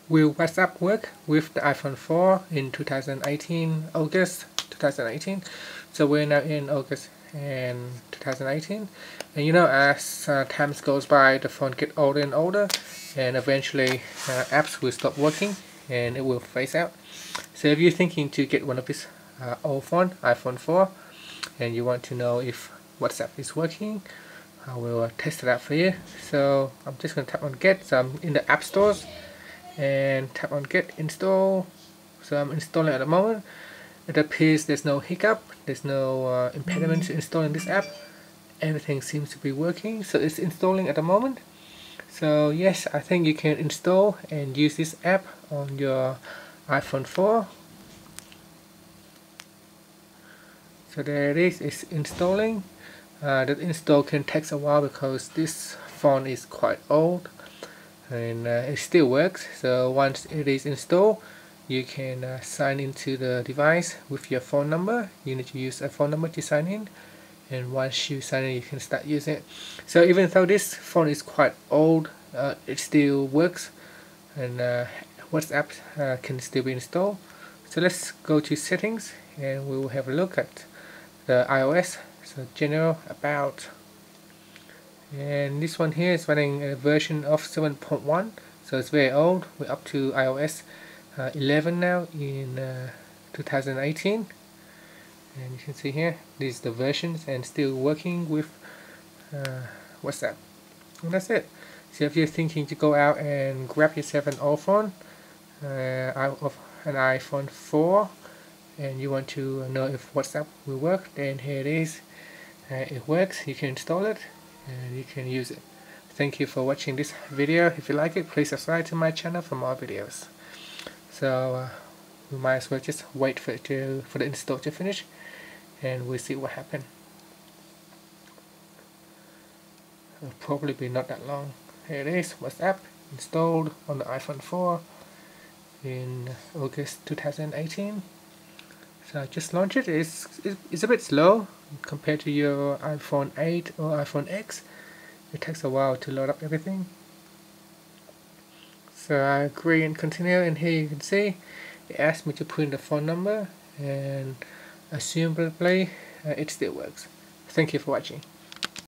Will WhatsApp work with the iPhone 4 in 2018, August 2018? So we're now in August and 2018, and you know, as times goes by, the phone get older and older, and eventually apps will stop working and it will phase out. So if you're thinking to get one of this old phone, iPhone 4, and you want to know if WhatsApp is working, I will test it out for you. So I'm just going to tap on get. So I'm in the app stores and tap on get install. So I'm installing at the moment. It appears there's no hiccup, there's no impediment to installing this app. Everything seems to be working, so it's installing at the moment. So yes, I think you can install and use this app on your iPhone 4. So there it is, it's installing. The install can take a while because this phone is quite old, and it still works. So once it is installed, you can sign into the device with your phone number. You need to use a phone number to sign in, and once you sign in, you can start using it. So even though this phone is quite old, it still works, and WhatsApp can still be installed. So let's go to settings and we will have a look at the iOS. So general, about, and this one here is running a version of 7.1, so it's very old. We're up to iOS 11 now in 2018, and you can see here these are the versions and still working with WhatsApp. And that's it. So if you're thinking to go out and grab yourself an old phone, of an iPhone 4, and you want to know if WhatsApp will work, then here it is. It works. You can install it and you can use it. Thank you for watching this video. If you like it, please subscribe to my channel for more videos. So we might as well just wait for the install to finish, and we'll see what happens. It'll probably be not that long. Here it is, WhatsApp installed on the iPhone 4 in August 2018. So I just launched it. It's a bit slow compared to your iPhone 8 or iPhone X. It takes a while to load up everything. So I agree and continue, and here you can see it asked me to put in the phone number, and assumably it still works. Thank you for watching.